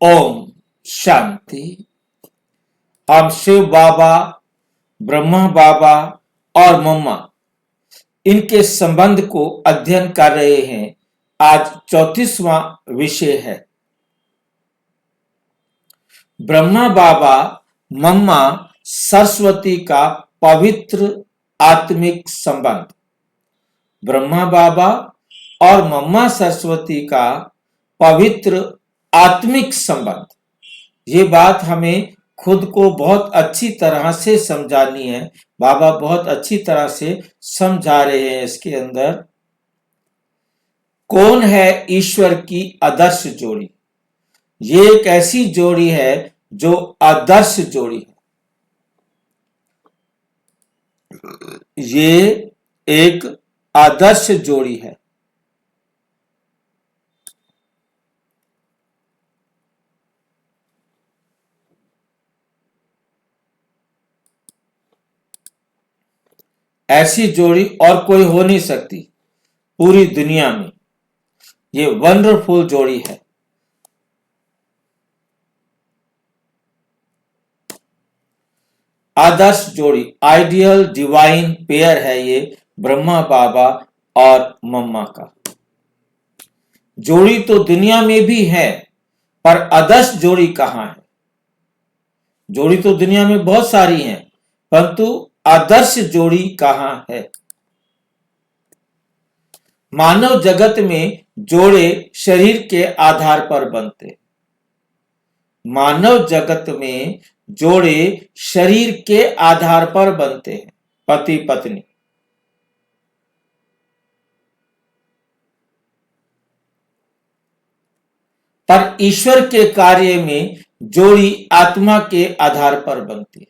ओम शांति। हम शिव बाबा, ब्रह्मा बाबा और मम्मा इनके संबंध को अध्ययन कर रहे हैं। आज 34वां विषय है ब्रह्मा बाबा मम्मा सरस्वती का पवित्र आत्मिक संबंध। ब्रह्मा बाबा और मम्मा सरस्वती का पवित्र आत्मिक संबंध, ये बात हमें खुद को बहुत अच्छी तरह से समझानी है। बाबा बहुत अच्छी तरह से समझा रहे हैं। इसके अंदर कौन है ईश्वर की आदर्श जोड़ी। ये एक ऐसी जोड़ी है जो आदर्श जोड़ी है। ये एक आदर्श जोड़ी है। ऐसी जोड़ी और कोई हो नहीं सकती पूरी दुनिया में। ये वंडरफुल जोड़ी है। आदर्श जोड़ी, आइडियल डिवाइन पेयर है ये ब्रह्मा बाबा और मम्मा का। जोड़ी तो दुनिया में भी है, पर आदर्श जोड़ी कहां है। जोड़ी तो दुनिया में बहुत सारी हैं, परंतु आदर्श जोड़ी कहां है। मानव जगत में जोड़े शरीर के आधार पर बनते। मानव जगत में जोड़े शरीर के आधार पर बनते हैं, पति पत्नी। पर ईश्वर के कार्य में जोड़ी आत्मा के आधार पर बनती है।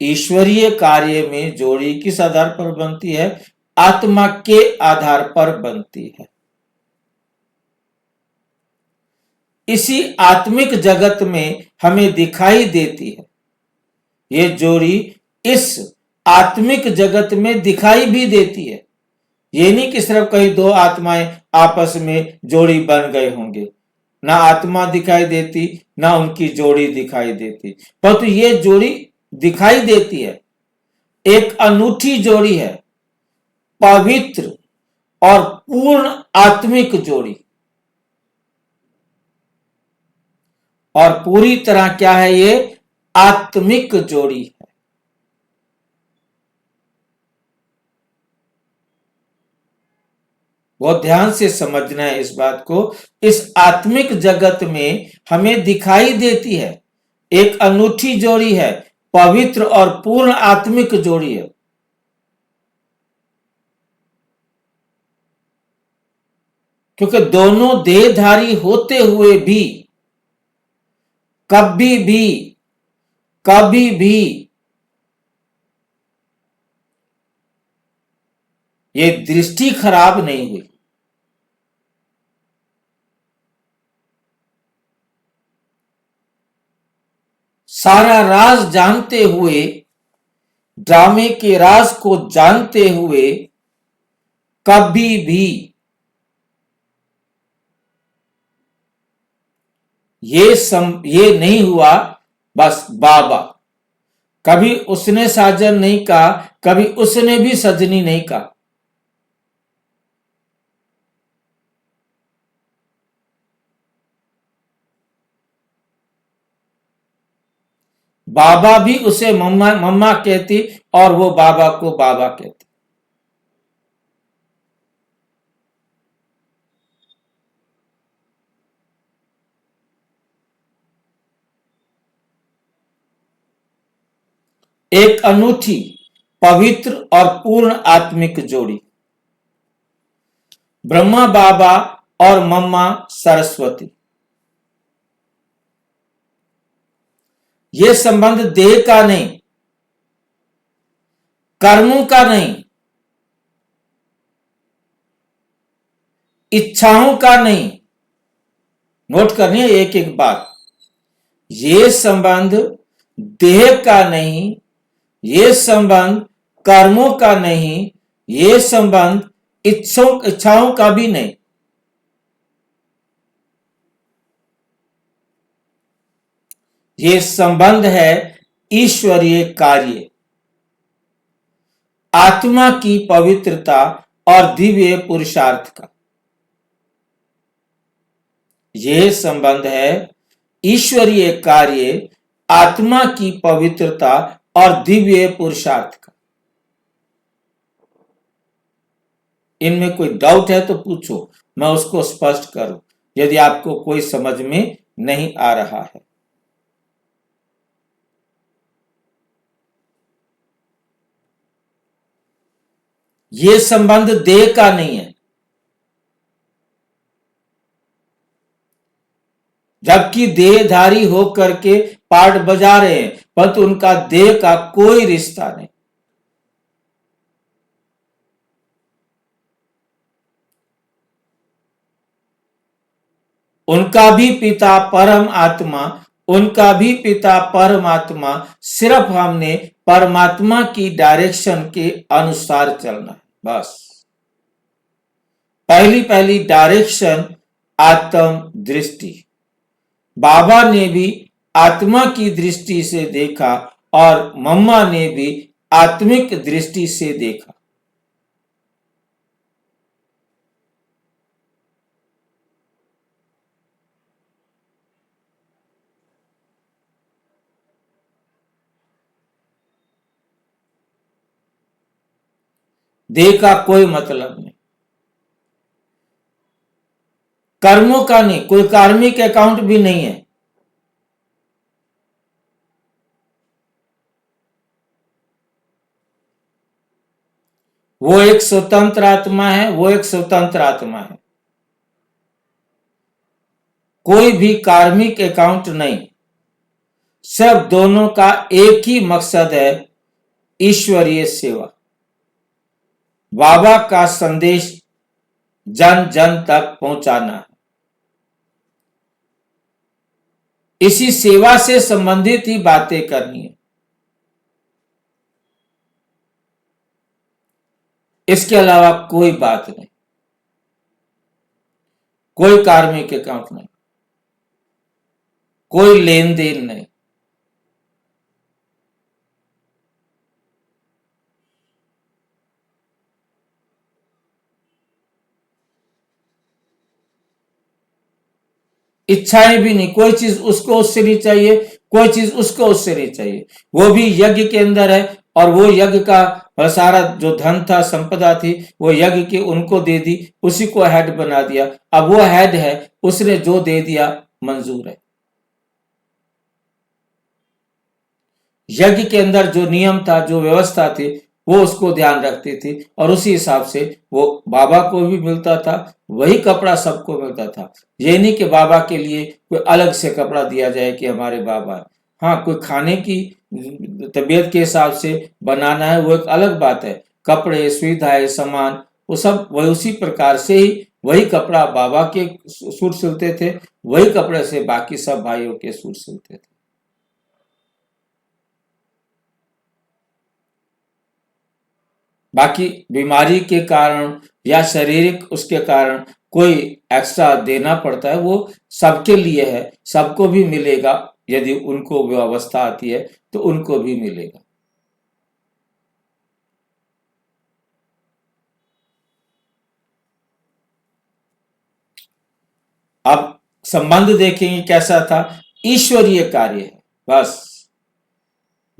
ईश्वरीय कार्य में जोड़ी किस आधार पर बनती है? आत्मा के आधार पर बनती है। इसी आत्मिक जगत में हमें दिखाई देती है। ये जोड़ी इस आत्मिक जगत में दिखाई भी देती है। ये नहीं कि सिर्फ कहीं दो आत्माएं आपस में जोड़ी बन गए होंगे, ना आत्मा दिखाई देती ना उनकी जोड़ी दिखाई देती, परंतु ये जोड़ी दिखाई देती है। एक अनूठी जोड़ी है, पवित्र और पूर्ण आत्मिक जोड़ी। और पूरी तरह क्या है? ये आत्मिक जोड़ी है। बहुत ध्यान से समझना है इस बात को। इस आत्मिक जगत में हमें दिखाई देती है एक अनूठी जोड़ी है, पवित्र और पूर्ण आत्मिक जोड़ी है। क्योंकि दोनों देहधारी होते हुए भी कभी भी ये दृष्टि खराब नहीं हुई। सारा राज जानते हुए, ड्रामे के राज को जानते हुए कभी भी ये नहीं हुआ। बस बाबा, कभी उसने साजन नहीं कहा, कभी उसने भी सजनी नहीं कहा। बाबा भी उसे मम्मा मम्मा कहती और वो बाबा को बाबा कहती। एक अनूठी, पवित्र और पूर्ण आत्मिक जोड़ी, ब्रह्मा बाबा और मम्मा सरस्वती। यह संबंध देह का नहीं, कर्मों का नहीं, इच्छाओं का नहीं। नोट करनी है एक एक बात। ये संबंध देह का नहीं, ये संबंध कर्मों का नहीं, ये संबंध इच्छाओं का भी नहीं। ये संबंध है ईश्वरीय कार्य, आत्मा की पवित्रता और दिव्य पुरुषार्थ का। यह संबंध है ईश्वरीय कार्य, आत्मा की पवित्रता और दिव्य पुरुषार्थ का। इनमें कोई डाउट है तो पूछो, मैं उसको स्पष्ट करूं यदि आपको कोई समझ में नहीं आ रहा है। यह संबंध देह का नहीं है, जबकि देहधारी होकर के पाठ बजा रहे हैं, परंतु उनका देह का कोई रिश्ता नहीं। उनका भी पिता परमात्मा, उनका भी पिता परमात्मा, सिर्फ हमने परमात्मा की डायरेक्शन के अनुसार चलना है, बस। पहली पहली डायरेक्शन आत्म दृष्टि। बाबा ने भी आत्मा की दृष्टि से देखा और मम्मा ने भी आत्मिक दृष्टि से देखा। देह का कोई मतलब नहीं, कर्मों का नहीं, कोई कार्मिक अकाउंट भी नहीं है। वो एक स्वतंत्र आत्मा है, वो एक स्वतंत्र आत्मा है। कोई भी कार्मिक अकाउंट नहीं, सिर्फ दोनों का एक ही मकसद है, ईश्वरीय सेवा। बाबा का संदेश जन जन तक पहुंचाना है। इसी सेवा से संबंधित ही बातें करनी है, इसके अलावा कोई बात नहीं, कोई कार्मिक अकाउंट नहीं, कोई लेन देन नहीं। इच्छाएं भी नहीं, कोई चीज उसको उससे नहीं चाहिए, कोई चीज उसको उससे नहीं चाहिए। वो भी यज्ञ के अंदर है और वो यज्ञ का सारा जो धन था, संपदा थी, वो यज्ञ की उनको दे दी, उसी को हेड बना दिया। अब वो हेड है, उसने जो दे दिया मंजूर है। यज्ञ के अंदर जो नियम था, जो व्यवस्था थी, वो उसको ध्यान रखती थी और उसी हिसाब से वो बाबा को भी मिलता था, वही कपड़ा सबको मिलता था। ये नहीं कि बाबा के लिए कोई अलग से कपड़ा दिया जाए कि हमारे बाबा है। हाँ, कोई खाने की तबीयत के हिसाब से बनाना है, वो एक अलग बात है। कपड़े, सुविधाएं, सामान, वो सब वही उसी प्रकार से ही, वही कपड़ा बाबा के सूट सिलते थे, वही कपड़े से बाकी सब भाइयों के सूट सिलते थे। बाकी बीमारी के कारण या शारीरिक उसके कारण कोई एक्स्ट्रा देना पड़ता है, वो सबके लिए है, सबको भी मिलेगा। यदि उनको व्यवस्था आती है तो उनको भी मिलेगा। अब संबंध देखेंगे कैसा था। ईश्वरीय कार्य है, बस।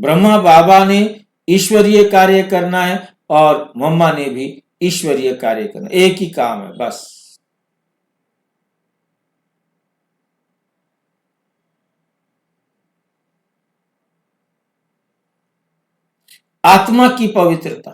ब्रह्मा बाबा ने ईश्वरीय कार्य करना है और मम्मा ने भी ईश्वरीय कार्य करना, एक ही काम है, बस। आत्मा की पवित्रता,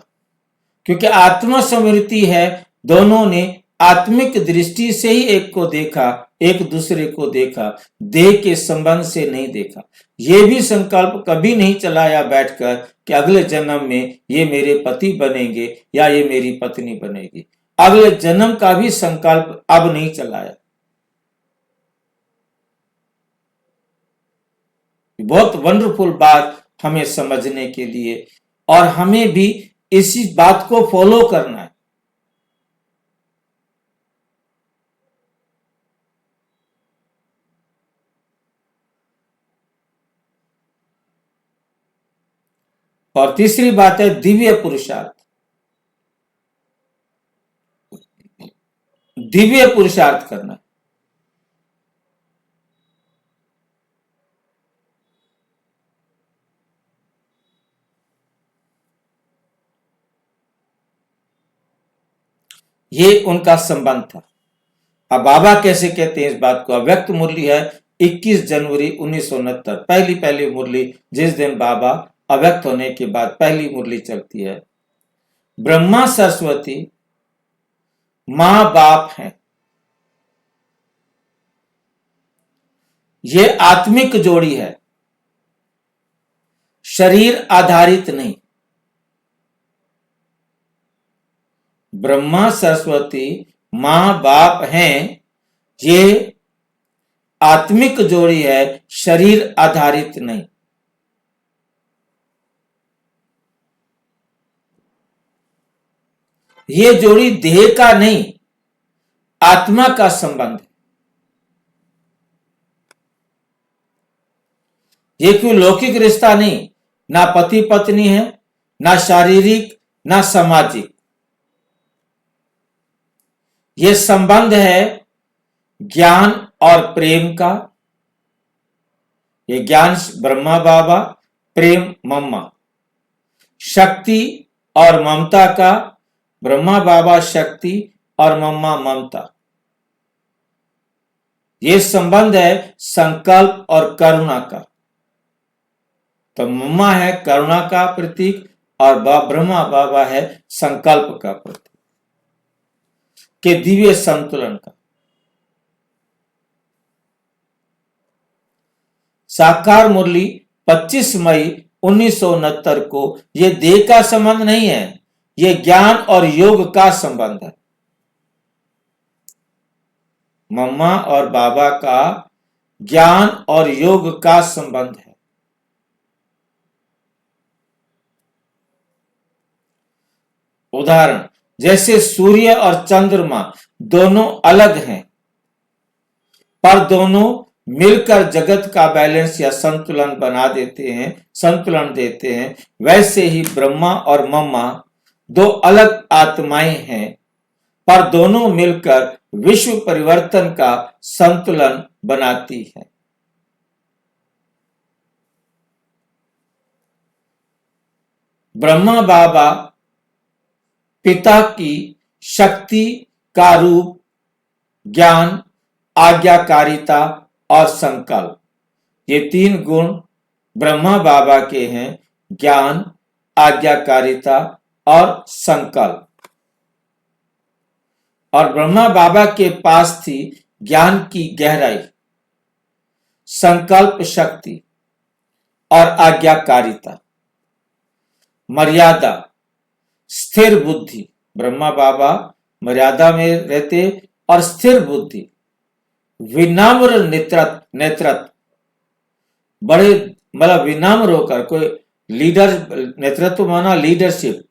क्योंकि आत्मा स्मृति है। दोनों ने आत्मिक दृष्टि से ही एक को देखा, एक दूसरे को देखा, देह के संबंध से नहीं देखा। यह भी संकल्प कभी नहीं चलाया बैठकर कि अगले जन्म में ये मेरे पति बनेंगे या ये मेरी पत्नी बनेगी। अगले जन्म का भी संकल्प अब नहीं चलाया। बहुत वंडरफुल बात हमें समझने के लिए, और हमें भी इसी बात को फॉलो करना है। और तीसरी बात है दिव्य पुरुषार्थ। दिव्य पुरुषार्थ करना। ये उनका संबंध था। अब बाबा कैसे कहते हैं इस बात को? अव्यक्त मुरली है 21 जनवरी 1969, पहली मुरली, जिस दिन बाबा अव्यक्त होने के बाद पहली मुरली चलती है। ब्रह्मा सरस्वती मां बाप हैं। ये आत्मिक जोड़ी है, शरीर आधारित नहीं। ब्रह्मा सरस्वती मां बाप हैं, ये आत्मिक जोड़ी है, शरीर आधारित नहीं। ये जोड़ी देह का नहीं, आत्मा का संबंध है। ये कोई लौकिक रिश्ता नहीं, ना पति पत्नी है, ना शारीरिक, ना सामाजिक। ये संबंध है ज्ञान और प्रेम का। ये ज्ञान ब्रह्मा बाबा, प्रेम मम्मा। शक्ति और ममता का, ब्रह्मा बाबा शक्ति और मम्मा ममता। ये संबंध है संकल्प और करुणा का। तो मम्मा है करुणा का प्रतीक और ब्रह्मा बाबा है संकल्प का प्रतीक, के दिव्य संतुलन का। साकार मुरली 25 मई 1969 को यह देह का संबंध नहीं है, यह ज्ञान और योग का संबंध है। मम्मा और बाबा का ज्ञान और योग का संबंध है। उदाहरण, जैसे सूर्य और चंद्रमा दोनों अलग हैं, पर दोनों मिलकर जगत का बैलेंस या संतुलन बना देते हैं, संतुलन देते हैं, वैसे ही ब्रह्मा और मम्मा दो अलग आत्माएं हैं, पर दोनों मिलकर विश्व परिवर्तन का संतुलन बनाती है। ब्रह्मा बाबा पिता की शक्ति का रूप, ज्ञान, आज्ञाकारिता और संकल्प। ये तीन गुण ब्रह्मा बाबा के हैं, ज्ञान, आज्ञाकारिता और संकल्प। और ब्रह्मा बाबा के पास थी ज्ञान की गहराई, संकल्प शक्ति और आज्ञाकारिता, मर्यादा, स्थिर बुद्धि। ब्रह्मा बाबा मर्यादा में रहते और स्थिर बुद्धि, विनम्र नेतृत्व, बड़े मतलब विनम्र होकर, कोई लीडर, नेतृत्व माना लीडरशिप,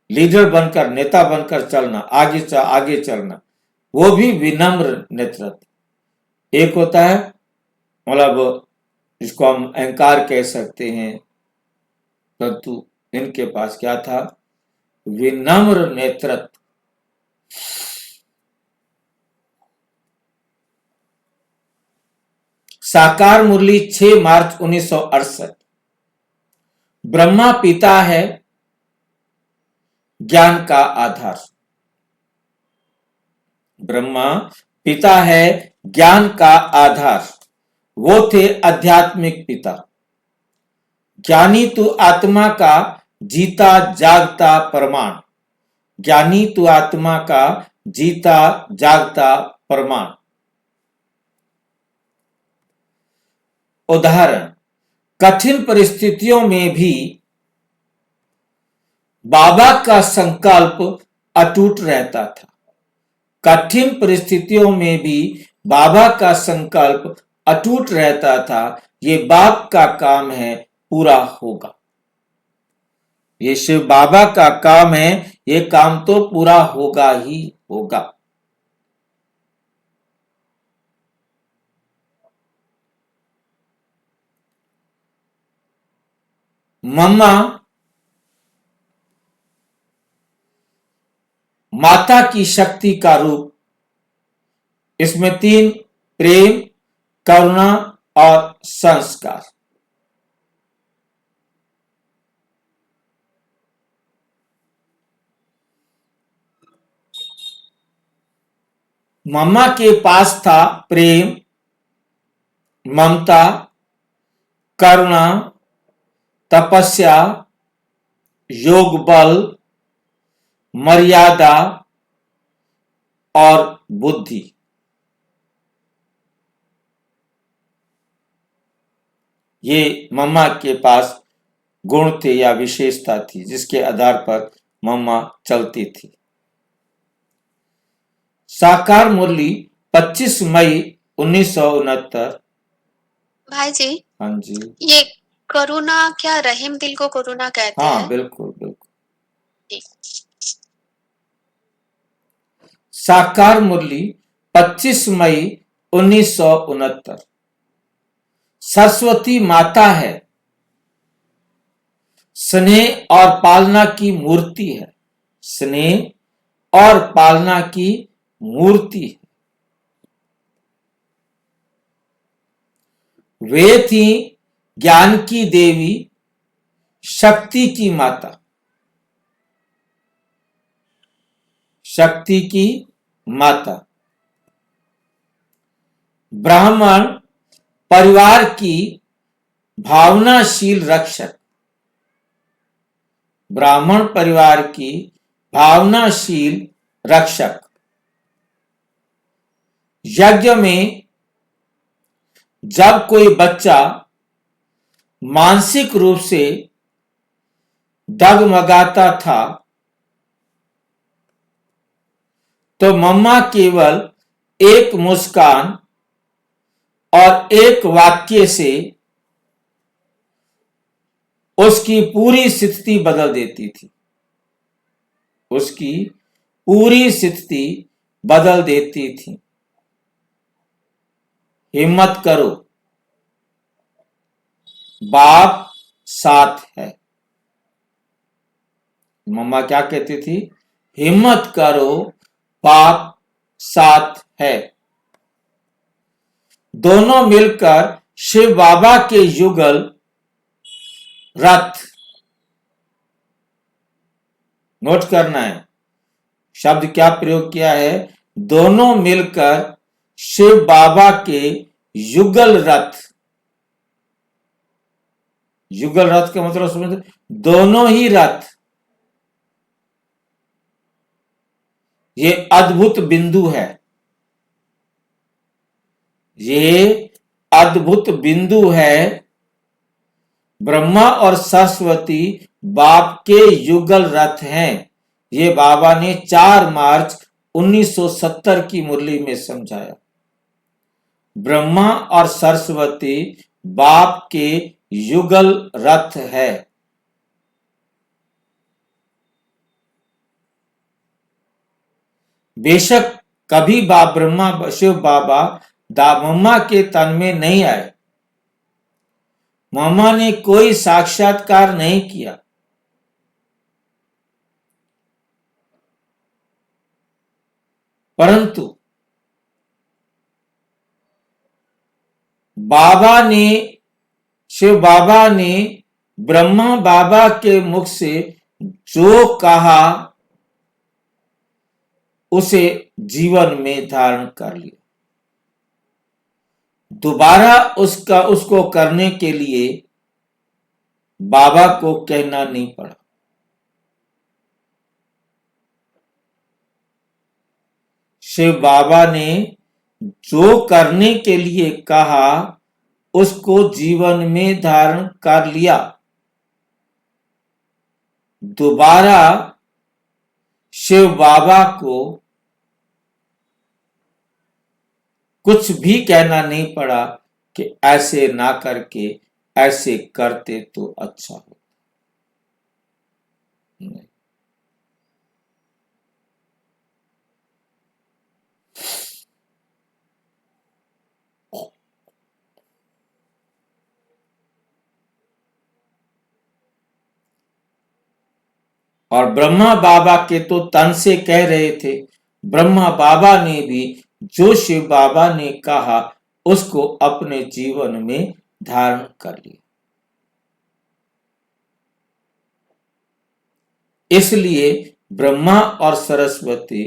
लीडर बनकर, नेता बनकर चलना, आगे चलना, वो भी विनम्र नेतृत्व। एक होता है मतलब जिसको हम अहंकार कह सकते हैं, परंतु इनके पास क्या था? विनम्र नेतृत्व। साकार मुरली 6 मार्च 1968। ब्रह्मा पिता है, ज्ञान का आधार। ब्रह्मा पिता है, ज्ञान का आधार। वो थे आध्यात्मिक पिता। ज्ञानी तू आत्मा का जीता जागता प्रमाण। ज्ञानी तू आत्मा का जीता जागता प्रमाण। उदाहरण, कठिन परिस्थितियों में भी बाबा का संकल्प अटूट रहता था। कठिन परिस्थितियों में भी बाबा का संकल्प अटूट रहता था। ये बाप का काम है, पूरा होगा। ये शिव बाबा का काम है, ये काम तो पूरा होगा ही होगा। मम्मा माता की शक्ति का रूप। इसमें तीन: प्रेम, करुणा और संस्कार। मम्मा के पास था प्रेम, ममता, करुणा, तपस्या, योग बल, मर्यादा और बुद्धि। ये मम्मा के पास गुण थे या विशेषता थी जिसके आधार पर मम्मा चलती थी। साकार मुरली 25 मई 1969। भाई जी, हाँ जी, ये करुणा क्या रहीम दिल को करुणा कहते हाँ हैं? बिल्कुल बिल्कुल। जी। साकार मुरली 25 मई 1969। सरस्वती माता है, स्नेह और पालना की मूर्ति है। स्नेह और पालना की मूर्ति है। वे थी ज्ञान की देवी, शक्ति की माता। शक्ति की माता। ब्राह्मण परिवार की भावनाशील रक्षक। ब्राह्मण परिवार की भावनाशील रक्षक। यज्ञ में जब कोई बच्चा मानसिक रूप से डगमगाता था तो मम्मा केवल एक मुस्कान और एक वाक्य से उसकी पूरी स्थिति बदल देती थी। उसकी पूरी स्थिति बदल देती थी। हिम्मत करो, बाप साथ है। मम्मा क्या कहती थी? हिम्मत करो, बाप साथ है। दोनों मिलकर शिव बाबा के युगल रथ। नोट करना है, शब्द क्या प्रयोग किया है? दोनों मिलकर शिव बाबा के युगल रथ। युगल रथ का मतलब समझ, दोनों ही रथ। ये अद्भुत बिंदु है। ये अद्भुत बिंदु है। ब्रह्मा और सरस्वती बाप के युगल रथ हैं। ये बाबा ने 4 मार्च 1970 की मुरली में समझाया। ब्रह्मा और सरस्वती बाप के युगल रथ है। बेशक कभी ब्रह्मा शिव बाबा मम्मा के तन में नहीं आए। मम्मा ने कोई साक्षात्कार नहीं किया। परंतु शिव बाबा ने ब्रह्मा बाबा के मुख से जो कहा उसे जीवन में धारण कर लिया। दोबारा उसको करने के लिए बाबा को कहना नहीं पड़ा। शिव बाबा ने जो करने के लिए कहा उसको जीवन में धारण कर लिया। दोबारा शिव बाबा को कुछ भी कहना नहीं पड़ा कि ऐसे ना करके ऐसे करते तो अच्छा हो। और ब्रह्मा बाबा के तो तन से कह रहे थे, ब्रह्मा बाबा ने भी जो शिव बाबा ने कहा उसको अपने जीवन में धारण कर लिया। इसलिए ब्रह्मा और सरस्वती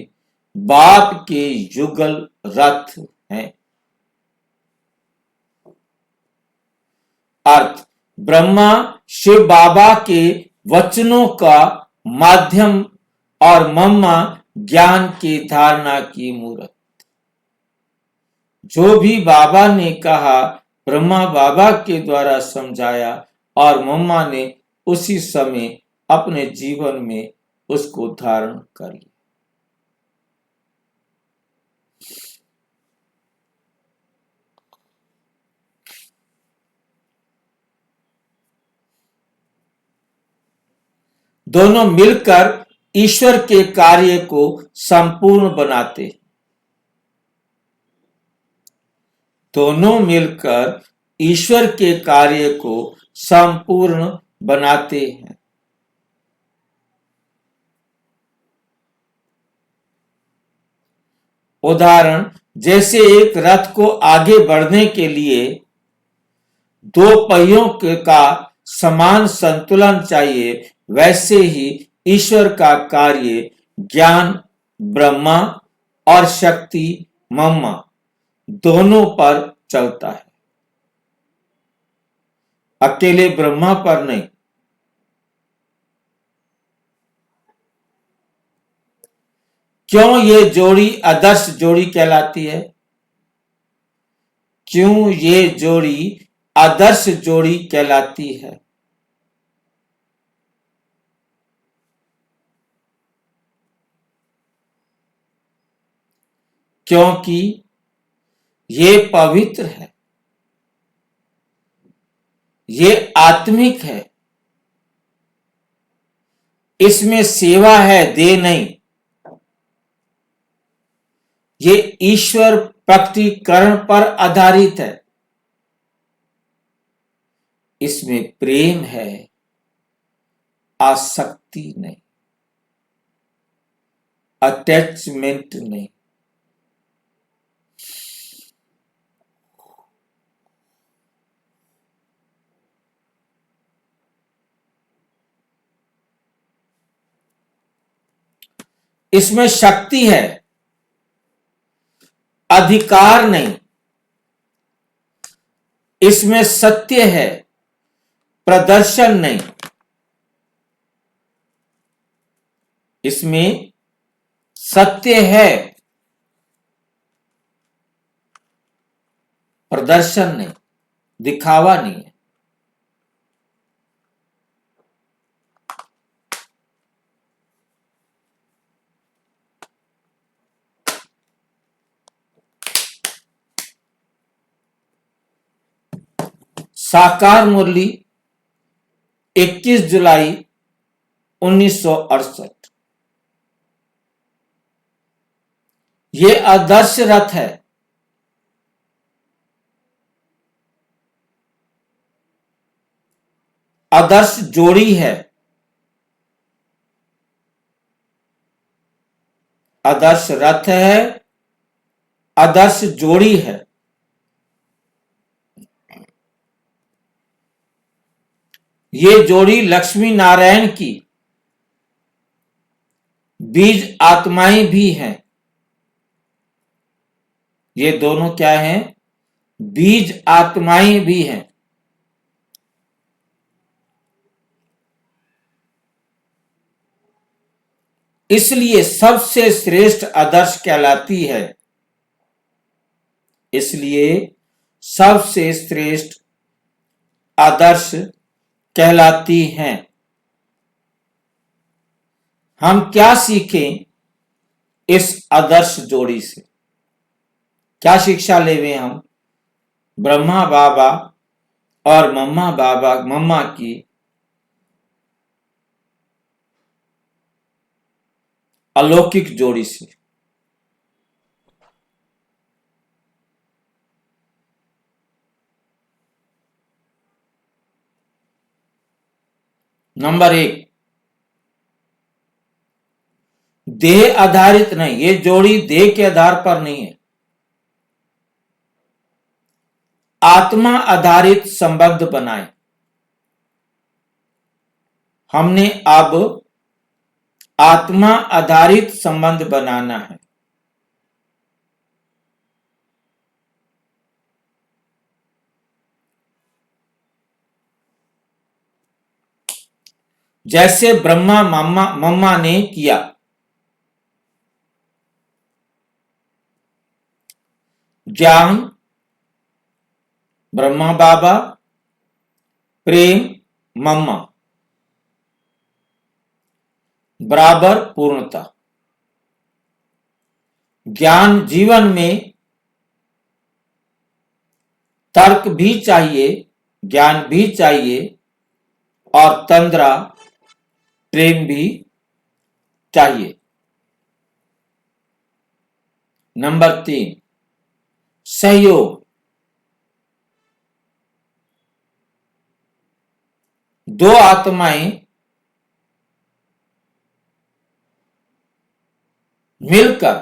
बाप के युगल रथ हैं। अर्थ, ब्रह्मा शिव बाबा के वचनों का माध्यम और मम्मा ज्ञान की धारणा की मूर्त। जो भी बाबा ने कहा ब्रह्मा बाबा के द्वारा समझाया और मम्मा ने उसी समय अपने जीवन में उसको धारण कर लिया। दोनों मिलकर ईश्वर के कार्य को संपूर्ण बनाते। दोनों मिलकर ईश्वर के कार्य को संपूर्ण बनाते हैं। उदाहरण, जैसे एक रथ को आगे बढ़ने के लिए दो पहियों का समान संतुलन चाहिए, वैसे ही ईश्वर का कार्य ज्ञान ब्रह्मा और शक्ति मम्मा दोनों पर चलता है, अकेले ब्रह्मा पर नहीं। क्यों ये जोड़ी आदर्श जोड़ी कहलाती है? क्यों ये जोड़ी आदर्श जोड़ी कहलाती है? क्योंकि ये पवित्र है, ये आत्मिक है, इसमें सेवा है, दे नहीं। ये ईश्वर प्रकटीकरण पर आधारित है, इसमें प्रेम है, आसक्ति नहीं, अटैचमेंट नहीं। इसमें शक्ति है, अधिकार नहीं। इसमें सत्य है, प्रदर्शन नहीं। इसमें सत्य है, प्रदर्शन नहीं, दिखावा नहीं है। साकार मुरली 21 जुलाई 1968। ये आदर्श रथ है। आदर्श जोड़ी है, आदर्श रथ है, आदर्श जोड़ी है। ये जोड़ी लक्ष्मी नारायण की बीज आत्माएं भी हैं। ये दोनों क्या हैं? बीज आत्माएं भी हैं। इसलिए सबसे श्रेष्ठ आदर्श कहलाती है। इसलिए सबसे श्रेष्ठ आदर्श कहलाती हैं। हम क्या सीखें इस आदर्श जोड़ी से? क्या शिक्षा लेवे हम ब्रह्मा बाबा और मम्मा की अलौकिक जोड़ी से? नंबर 1, देह आधारित नहीं, ये जोड़ी देह के आधार पर नहीं है, आत्मा आधारित संबंध बनाए। हमने अब आत्मा आधारित संबंध बनाना है। जैसे ब्रह्मा मम्मा ने किया। ज्ञान ब्रह्मा बाबा, प्रेम मम्मा, बराबर पूर्णता। ज्ञान जीवन में तर्क भी चाहिए, ज्ञान भी चाहिए और तंद्रा प्रेम भी चाहिए। नंबर 3, सहयोग। दो आत्माएं मिलकर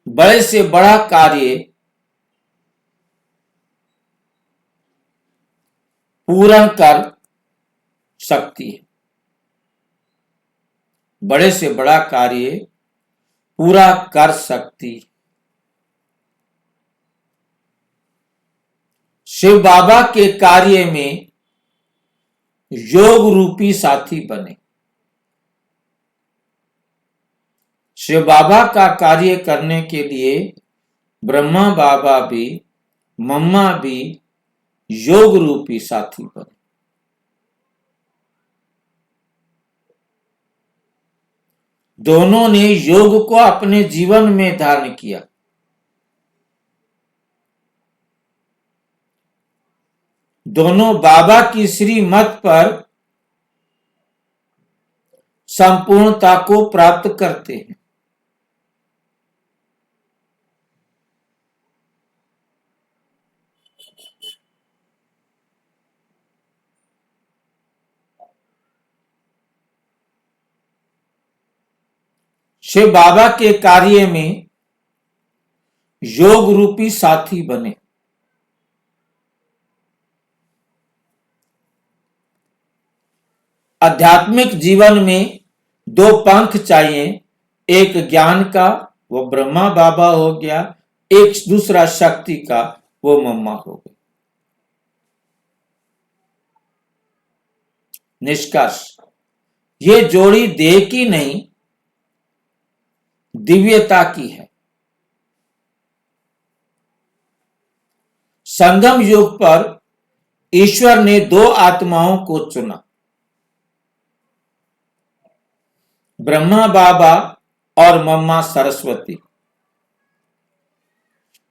बड़े से बड़ा कार्य पूर्ण कर सकती है। बड़े से बड़ा कार्य पूरा कर सकती। शिव बाबा के कार्य में योग रूपी साथी बने। शिव बाबा का कार्य करने के लिए ब्रह्मा बाबा भी, मम्मा भी योग रूपी साथी बने। दोनों ने योग को अपने जीवन में धारण किया। दोनों बाबा की श्रीमत पर संपूर्णता को प्राप्त करते हैं। शिव बाबा के कार्य में योग रूपी साथी बने। आध्यात्मिक जीवन में दो पंख चाहिए, एक ज्ञान का, वो ब्रह्मा बाबा हो गया, एक दूसरा शक्ति का, वो मम्मा हो गई। निष्कर्ष, ये जोड़ी देह की नहीं, दिव्यता की है। संगम युग पर ईश्वर ने दो आत्माओं को चुना, ब्रह्मा बाबा और मम्मा सरस्वती,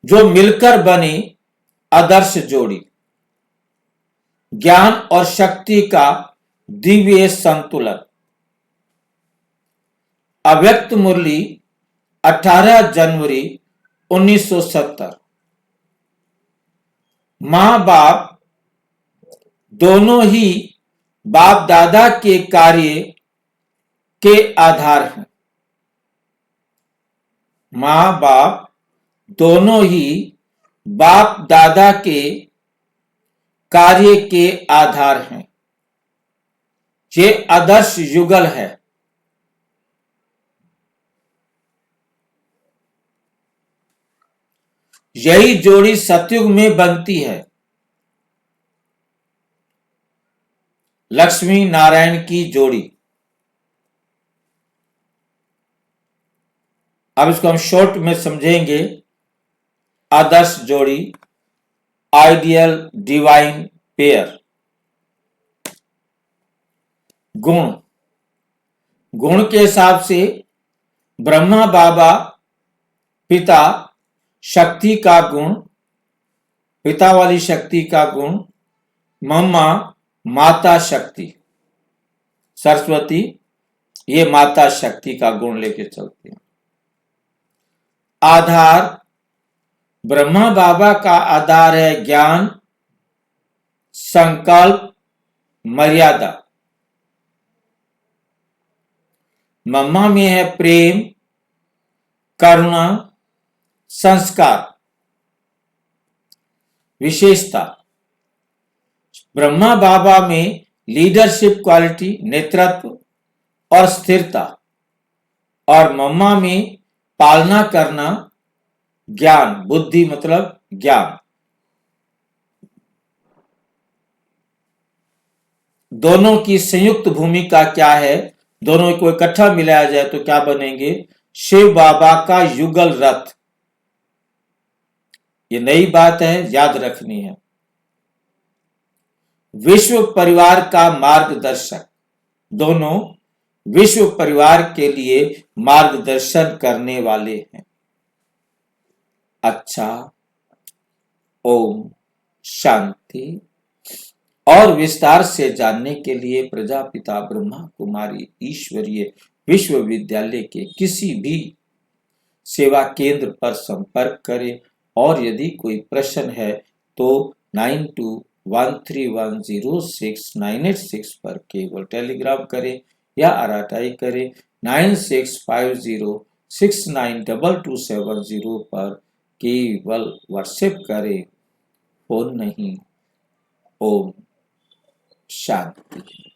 जो मिलकर बनी आदर्श जोड़ी। ज्ञान और शक्ति का दिव्य संतुलन। अव्यक्त मुरली 18 जनवरी 1970। मां बाप दोनों ही बाप दादा के कार्य के आधार हैं। मां बाप दोनों ही बाप दादा के कार्य के आधार हैं। ये आदर्श युगल है। यही जोड़ी सतयुग में बनती है। लक्ष्मी नारायण की जोड़ी। अब इसको हम शॉर्ट में समझेंगे। आदर्श जोड़ी, आइडियल डिवाइन पेयर। गुण, गुण के हिसाब से ब्रह्मा बाबा पिता शक्ति का गुण, पिता वाली शक्ति का गुण, मम्मा माता शक्ति, सरस्वती ये माता शक्ति का गुण लेके चलते हैं। आधार, ब्रह्मा बाबा का आधार है ज्ञान, संकल्प, मर्यादा। मम्मा में है प्रेम, करुणा, संस्कार। विशेषता, ब्रह्मा बाबा में लीडरशिप क्वालिटी, नेतृत्व और स्थिरता, और मम्मा में पालना करना, ज्ञान, बुद्धि मतलब ज्ञान। दोनों की संयुक्त भूमिका क्या है? दोनों को इकट्ठा मिलाया जाए तो क्या बनेंगे? शिव बाबा का युगल रथ। ये नई बात है, याद रखनी है। विश्व परिवार का मार्गदर्शक। दोनों विश्व परिवार के लिए मार्गदर्शन करने वाले हैं। अच्छा, ओम शांति। और विस्तार से जानने के लिए प्रजापिता ब्रह्मा कुमारी ईश्वरीय विश्वविद्यालय के किसी भी सेवा केंद्र पर संपर्क करें, और यदि कोई प्रश्न है तो 9213106986 पर केवल टेलीग्राम करें या आरटीआई करें 9650692270 पर केवल व्हाट्सएप करें, फोन नहीं। ओम शांति।